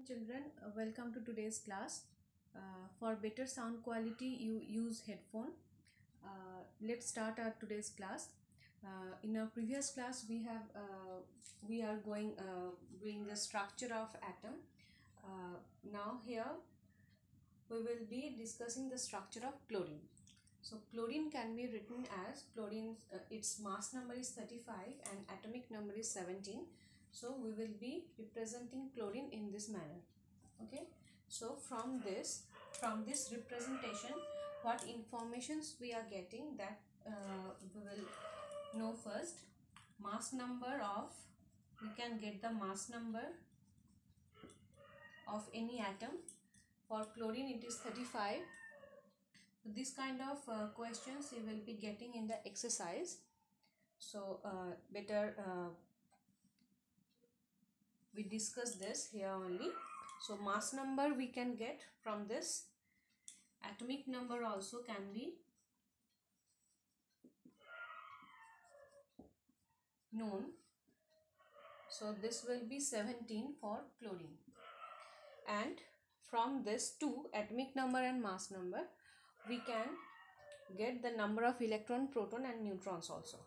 Children, welcome to today's class. For better sound quality, you use headphone. Let's start our today's class. In our previous class, we are going doing the structure of atom. Now here we will be discussing the structure of chlorine. So chlorine can be written as chlorine. Its mass number is 35 and atomic number is 17. So we will be representing chlorine in this manner. Okay. So from this representation, what informations we are getting, that we will know first. Mass number of, we can get the mass number of any atom. For chlorine it is 35. This kind of questions you will be getting in the exercise. So better we discuss this here only. So mass number we can get from this. Atomic number also can be known. So this will be 17 for chlorine. And from this two, atomic number and mass number, we can get the number of electron, proton and neutrons also.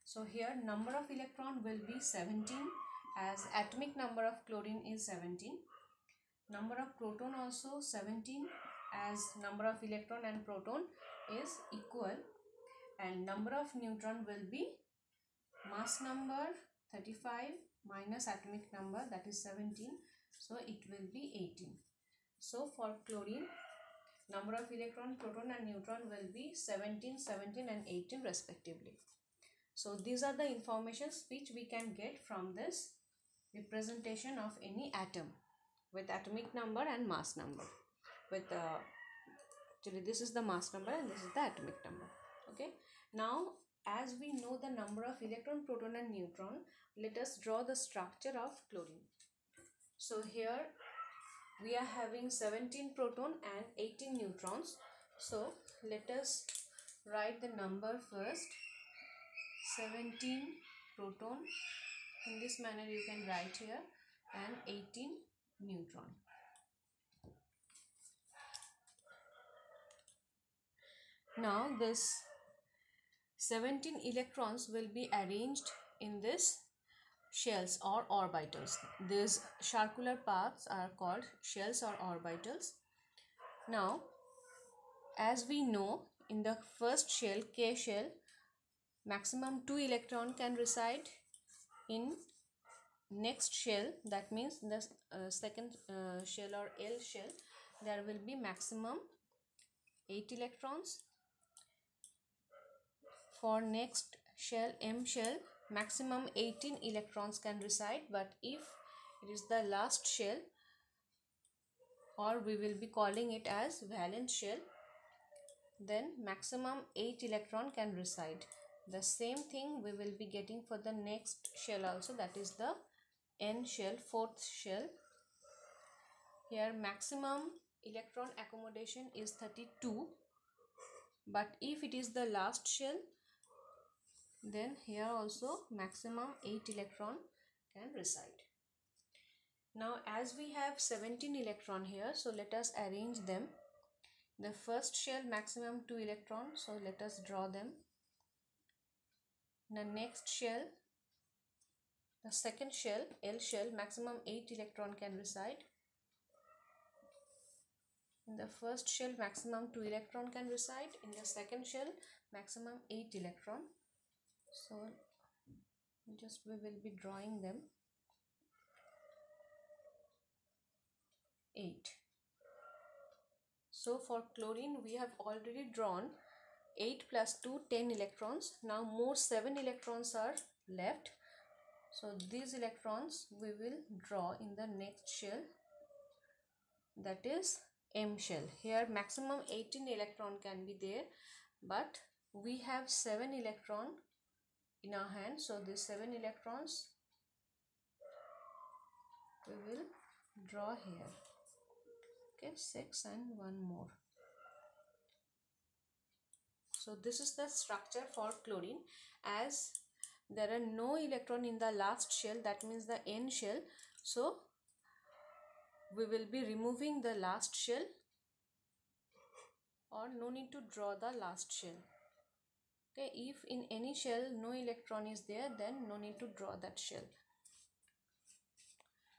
So here number of electron will be 17, as atomic number of chlorine is 17. Number of proton also 17, as number of electron and proton is equal. And number of neutron will be mass number 35 minus atomic number, that is 17. So it will be 18. So for chlorine, number of electron, proton and neutron will be 17, 17 and 18 respectively. So these are the informations which we can get from this representation of any atom with atomic number and mass number. With actually this is the mass number and this is the atomic number. Okay. Now as we know the number of electron, proton and neutron, let us draw the structure of chlorine. So here we are having 17 proton and 18 neutrons. So let us write the number first. 17 proton, in this manner you can write here, and 18 neutron. Now this 17 electrons will be arranged in this shells or orbitals. These circular paths are called shells or orbitals. Now as we know, in the first shell, K shell, maximum 2 electron can reside. In next shell, that means the second shell or L shell, there will be maximum 8 electrons. For next shell, M shell, maximum 18 electrons can reside, but if it is the last shell, or we will be calling it as valence shell, then maximum 8 electron can reside. The same thing we will be getting for the next shell also, that is the N shell, fourth shell. Here maximum electron accommodation is 32, but if it is the last shell, then here also maximum 8 electron can reside. Now as we have 17 electron here, so let us arrange them. The first shell maximum 2 electron, so let us draw them. The next shell, the second shell, L shell, maximum 8 electron can reside. In the first shell maximum 2 electron can reside. In the second shell maximum 8 electron. So just we will be drawing them. 8. So for chlorine we have already drawn 8 plus 2, 10 electrons. Now more 7 electrons are left. So these electrons we will draw in the next shell, that is M shell. Here maximum 18 electron can be there, but we have 7 electron in our hand. So these 7 electrons we will draw here. Okay, 6 and 1 more. So this is the structure for chlorine. As there are no electron in the last shell, that means the N shell, so we will be removing the last shell, or no need to draw the last shell. Okay, if in any shell no electron is there, then no need to draw that shell.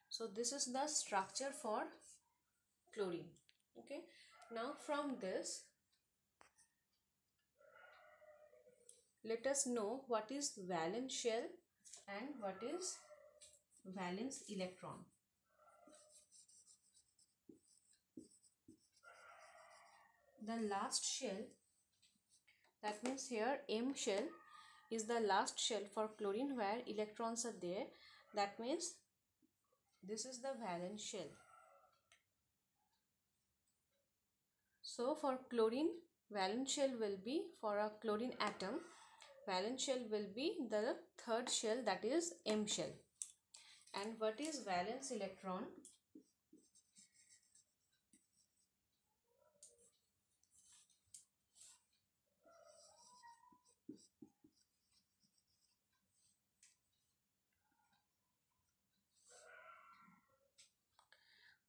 So this is the structure for chlorine. Okay, now from this, let us know what is valence shell and what is valence electron. The last shell, that means here M shell is the last shell for chlorine where electrons are there. That means this is the valence shell. So for chlorine, valence shell will be, for a chlorine atom, valence shell will be the third shell, that is M shell. And what is valence electron?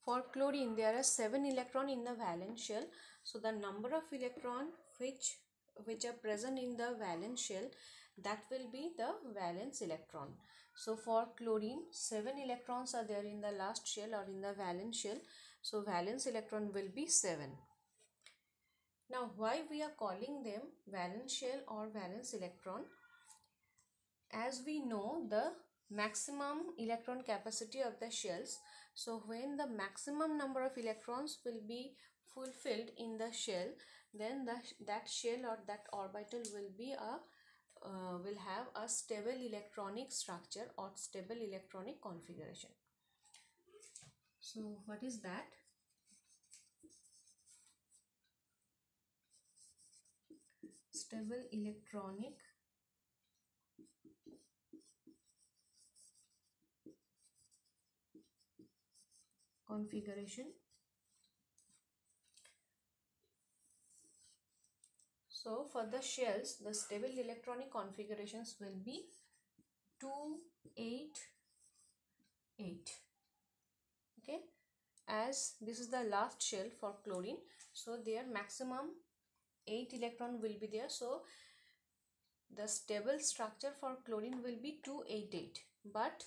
For chlorine, there are 7 electrons in the valence shell. So the number of electrons which are present in the valence shell, that will be the valence electron. So for chlorine, 7 electrons are there in the last shell or in the valence shell. So valence electron will be 7. Now why we are calling them valence shell or valence electron? As we know the maximum electron capacity of the shells, so when the maximum number of electrons will be fulfilled in the shell, then that shell or that orbital will have a stable electronic structure or stable electronic configuration. So what is that? Stable electronic configuration. So for the shells, the stable electronic configurations will be 2, 8, 8. Okay, as this is the last shell for chlorine, so their maximum 8 electron will be there. So the stable structure for chlorine will be 288. But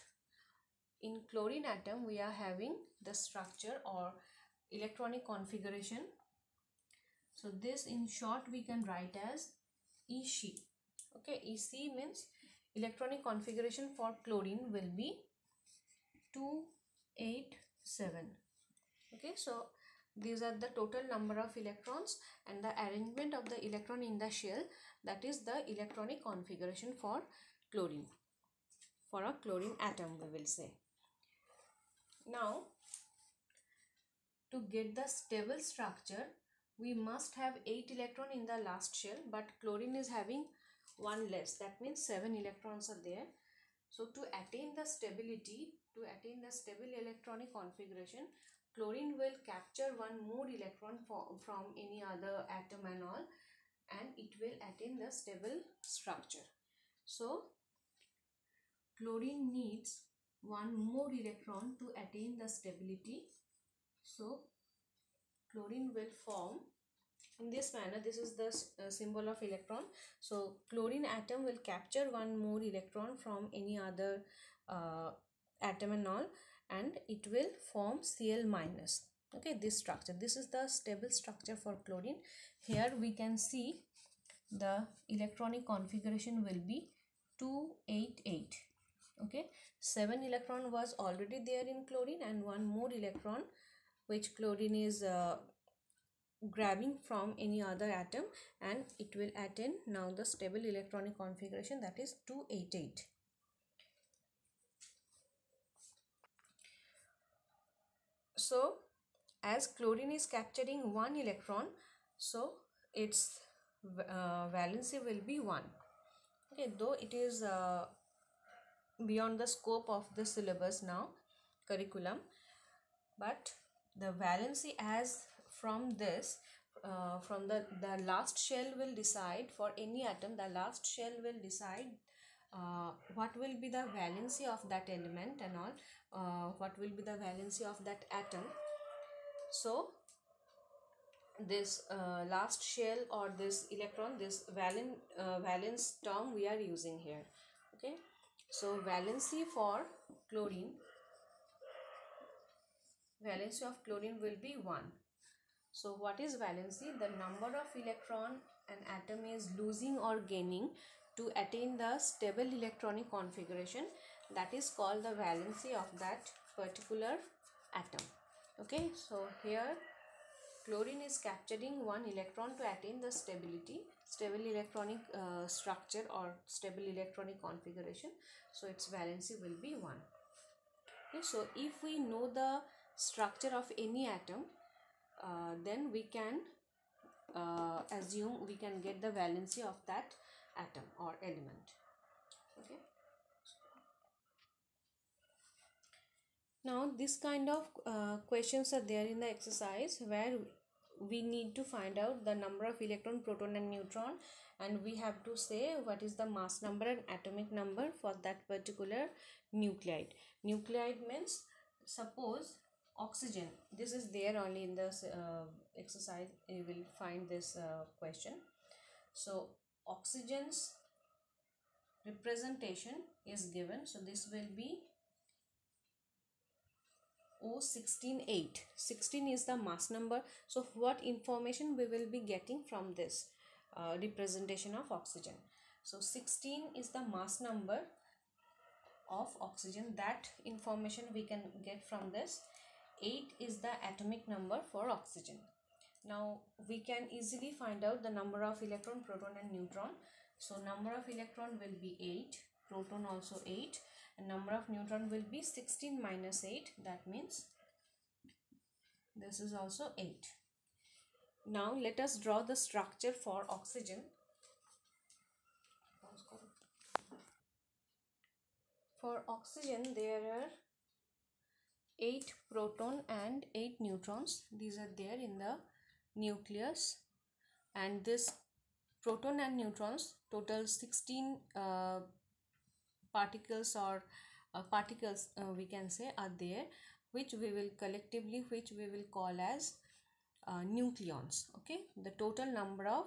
in chlorine atom we are having the structure or electronic configuration. So this in short we can write as EC. Okay, EC means electronic configuration for chlorine will be 287. Okay, so these are the total number of electrons and the arrangement of the electron in the shell, that is the electronic configuration for chlorine, for a chlorine atom we will say. Now to get the stable structure, we must have 8 electrons in the last shell, but chlorine is having 1 less, that means 7 electrons are there. So to attain the stability, to attain the stable electronic configuration, chlorine will capture 1 more electron from any other atom and all, and it will attain the stable structure. So chlorine needs 1 more electron to attain the stability. So chlorine will form in this manner. This is the symbol of electron. So chlorine atom will capture 1 more electron from any other atom and all, and it will form Cl minus. Okay, this structure, this is the stable structure for chlorine. Here we can see the electronic configuration will be 288. Okay, 7 electron was already there in chlorine and 1 more electron which chlorine is grabbing from any other atom, and it will attain now the stable electronic configuration, that is 288. So as chlorine is capturing 1 electron, so its valency will be 1. Okay, though it is beyond the scope of the syllabus now, curriculum, but the valency as from this, from the last shell will decide for any atom, the last shell will decide what will be the valency of that element and all, what will be the valency of that atom. So this last shell or this electron, this valence term we are using here. Okay, so valency for chlorine, valency of chlorine will be 1. So what is valency? The number of electron an atom is losing or gaining to attain the stable electronic configuration, that is called the valency of that particular atom. Okay, so here chlorine is capturing 1 electron to attain the stable electronic structure or stable electronic configuration. So its valency will be 1. Okay, so if we know the structure of any atom, then we can assume we can get the valency of that atom or element. Okay. Now this kind of questions are there in the exercise where we need to find out the number of electron, proton and neutron, and we have to say what is the mass number and atomic number for that particular nuclide. Nuclide means, suppose oxygen, this is there only in this exercise, you will find this question. So oxygen's representation is given, so this will be O16-8. 16 is the mass number. So what information we will be getting from this representation of oxygen? So 16 is the mass number of oxygen, that information we can get from this. 8 is the atomic number for oxygen. Now we can easily find out the number of electron, proton and neutron. So number of electron will be 8, proton also 8, and number of neutron will be 16 minus 8, that means this is also 8. Now let us draw the structure for oxygen. For oxygen there are 8 proton and 8 neutrons. These are there in the nucleus, and this proton and neutrons total 16 particles or we can say are there, which we will collectively call as nucleons. Okay, the total number of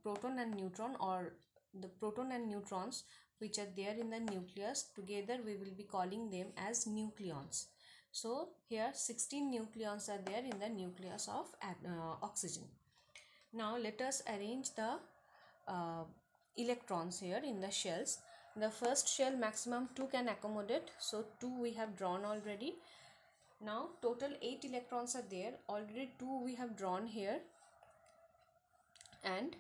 proton and neutron, or the proton and neutrons which are there in the nucleus, together we will be calling them as nucleons. So here 16 nucleons are there in the nucleus of oxygen. Now let us arrange the electrons here in the shells. The first shell maximum 2 can accommodate, so 2 we have drawn already. Now total 8 electrons are there, already 2 we have drawn here, and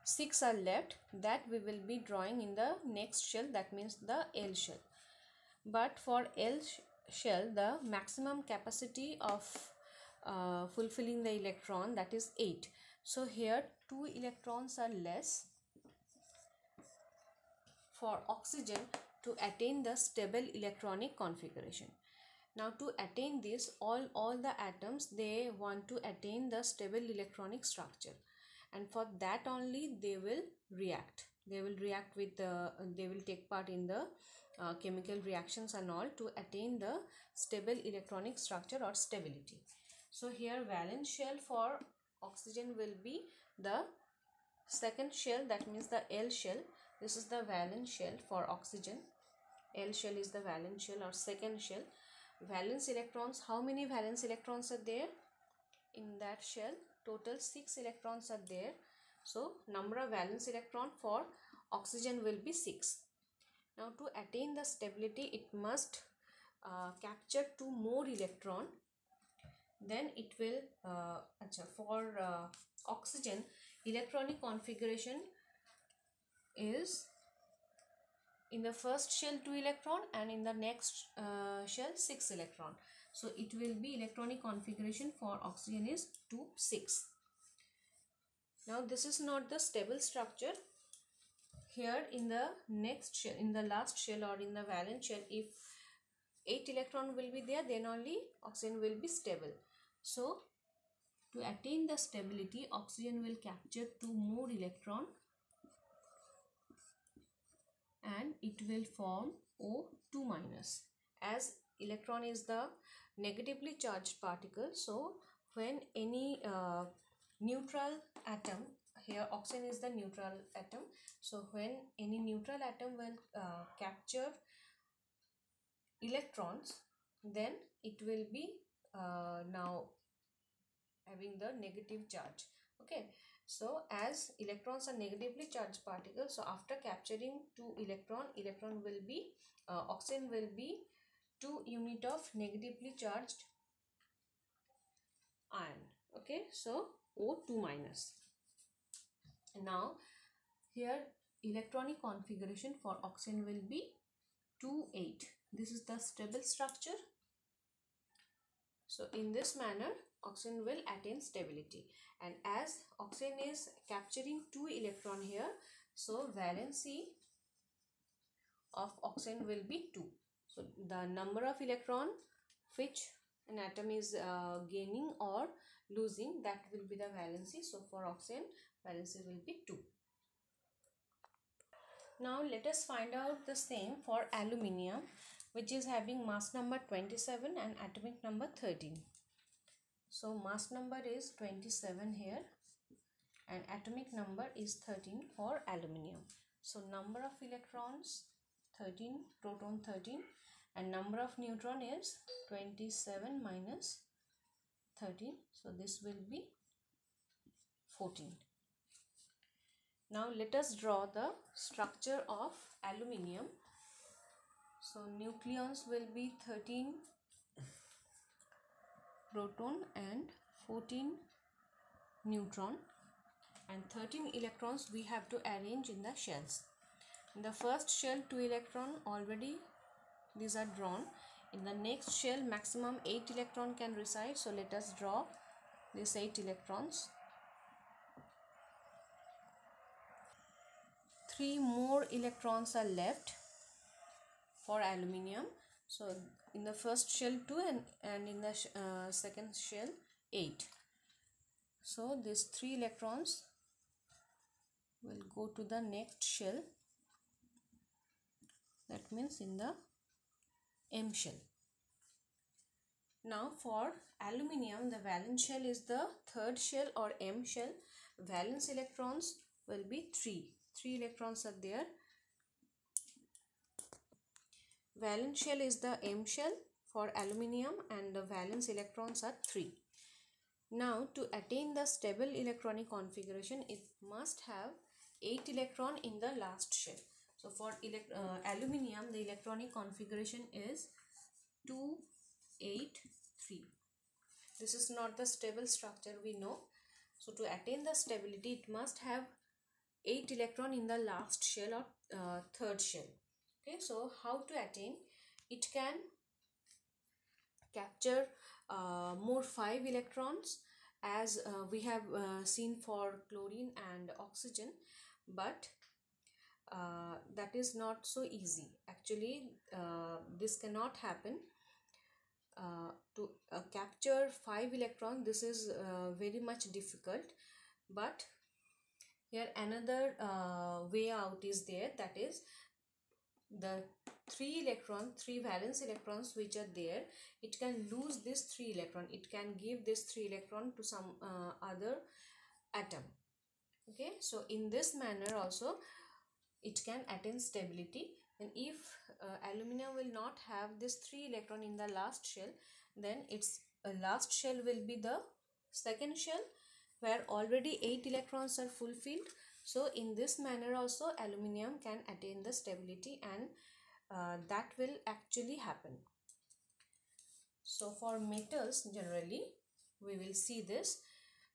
6 are left, that we will be drawing in the next shell, that means the L shell. But for L shell, the maximum capacity of fulfilling the electron, that is 8. So here 2 electrons are less for oxygen to attain the stable electronic configuration. Now to attain this, all the atoms, they want to attain the stable electronic structure, and for that only they will react. They will react with they will take part in the chemical reactions and all to attain the stable electronic structure or stability. So here valence shell for oxygen will be the second shell, that means the L shell. This is the valence shell for oxygen. L shell is the valence shell or second shell. Valence electrons, how many valence electrons are there in that shell? Total 6 electrons are there. So number of valence electron for oxygen will be 6. Now to attain the stability, it must capture 2 more electron. Then it will for oxygen, electronic configuration is in the first shell 2 electron and in the next shell 6 electron. So it will be electronic configuration for oxygen is 2, 6. Now this is not the stable structure. Here in the next shell, in the last shell or in the valence shell, if 8 electron will be there, then only oxygen will be stable. So to attain the stability, oxygen will capture 2 more electron and it will form O2 minus. As electron is the negatively charged particle. So when any neutral atom, here oxygen is the neutral atom, so when any neutral atom will capture electrons, then it will be now having the negative charge. Okay, so as electrons are negatively charged particles, so after capturing 2 electron will be oxygen will be 2 unit of negatively charged ion. Okay, so O2 minus. Now here electronic configuration for oxygen will be 2,8. This is the stable structure. So in this manner oxygen will attain stability, and as oxygen is capturing 2 electron here, so valency of oxygen will be 2. So the number of electron which an atom is gaining or losing, that will be the valency. So for oxygen valency will be 2. Now let us find out the same for aluminium, which is having mass number 27 and atomic number 13. So mass number is 27 here and atomic number is 13 for aluminium. So number of electrons 13, proton 13, and number of neutron is 27 minus 13. So this will be 14. Now let us draw the structure of aluminium. So nucleons will be 13 proton and 14 neutron, and 13 electrons we have to arrange in the shells. In the first shell 2 electron already these are drawn. In the next shell maximum 8 electron can reside, so let us draw these 8 electrons. 3 more electrons are left for aluminium. So in the first shell 2 and in the second shell 8. So these 3 electrons will go to the next shell, that means in the M shell. Now for aluminium, the valence shell is the third shell or M shell. Valence electrons will be 3. 3 electrons are there. Valence shell is the M shell for aluminium and the valence electrons are 3. Now to attain the stable electronic configuration, it must have 8 electron in the last shell. So for aluminium, the electronic configuration is 2, 8, 3. This is not the stable structure, we know. So to attain the stability, it must have 8 electron in the last shell or third shell. Okay, so how to attain? It can capture more 5 electrons as we have seen for chlorine and oxygen, but that is not so easy. Actually this cannot happen. To capture 5 electrons, this is very much difficult, but here another way out is there, that is the 3 valence electrons which are there, it can lose this 3 electron, it can give this 3 electron to some other atom. Okay, so in this manner also it can attain stability. And if aluminium will not have this 3 electron in the last shell, then its last shell will be the second shell where already 8 electrons are fulfilled. So in this manner also aluminium can attain the stability, and that will actually happen. So for metals generally we will see this,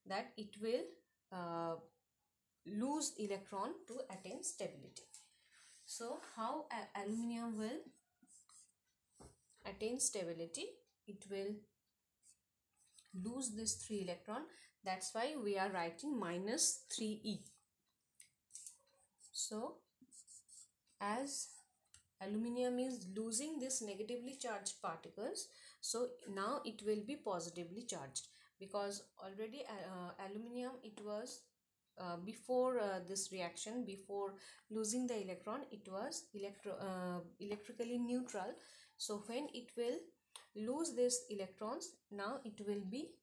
that it will lose electron to attain stability. So how aluminium will attain stability? It will lose this 3 electron, that's why we are writing minus 3e. So as aluminium is losing this negatively charged particles, so now it will be positively charged, because already aluminium, it was before this reaction, before losing the electron, it was electrically neutral. So when it will lose these electrons, now it will be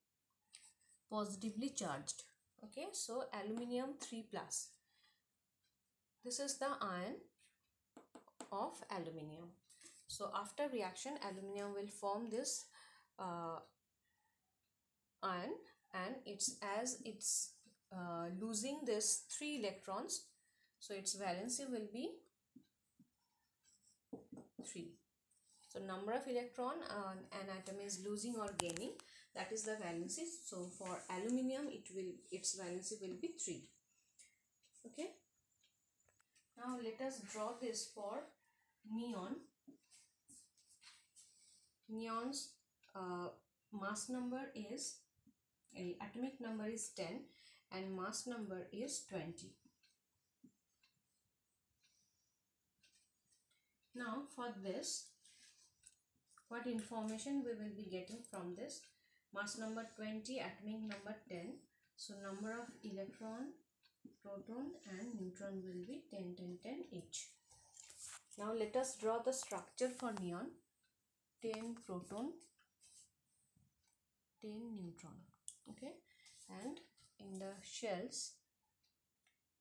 positively charged. Okay, so aluminium 3 plus. This is the ion of aluminium. So after reaction, aluminium will form this ion, and it's losing this 3 electrons, so its valency will be 3. So number of electron an atom is losing or gaining, that is the valency. So for aluminium its valency will be 3. Okay, now let us draw this for neon. Neon's mass number is atomic number is 10 and mass number is 20. Now for this, what information we will be getting from this? Mass number 20, atomic number 10. So number of electron, proton and neutron will be 10, 10, 10 each. Now let us draw the structure for neon. 10 proton, 10 neutron. Okay, and in the shells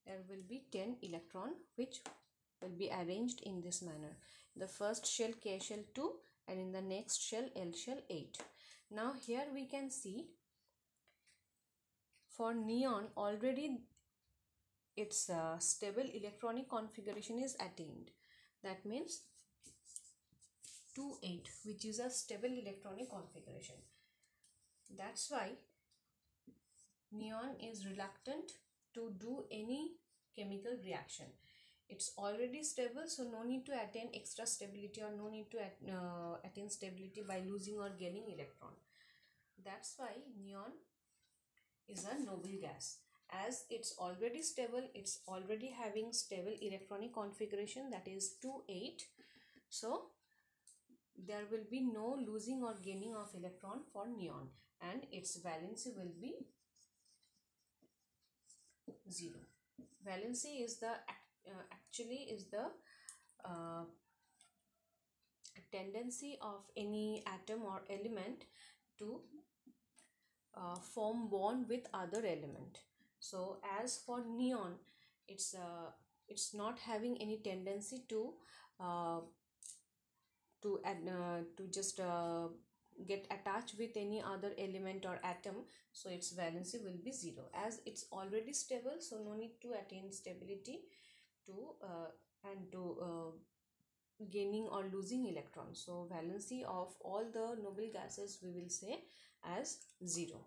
there will be 10 electron which will be arranged in this manner. The first shell K shell 2 and in the next shell L shell 8. Now here we can see for neon already its stable electronic configuration is attained. That means 2 8, which is a stable electronic configuration. That's why neon is reluctant to do any chemical reaction. It's already stable, so no need to attain extra stability or no need to attain stability by losing or gaining electron. That's why neon is a noble gas. As it's already stable, it's already having stable electronic configuration, that is 2 8. So there will be no losing or gaining of electron for neon, and its valency will be 0. Valency is the actually is the tendency of any atom or element to form bond with other element. So as for neon, it's not having any tendency to just get attached with any other element or atom, so its valency will be 0. As it's already stable, so no need to attain stability to gaining or losing electrons. So valency of all the noble gases we will say as 0.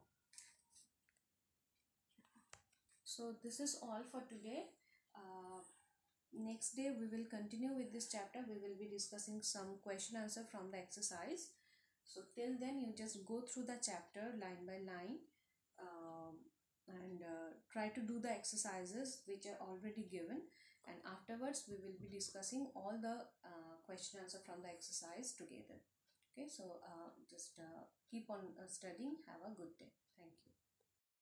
So this is all for today. Next day we will continue with this chapter. We will be discussing some question answer from the exercise. So till then you just go through the chapter line by line and try to do the exercises which are already given, and afterwards we will be discussing all the question answer from the exercise together. Okay, so just keep on studying. Have a good day. Thank you.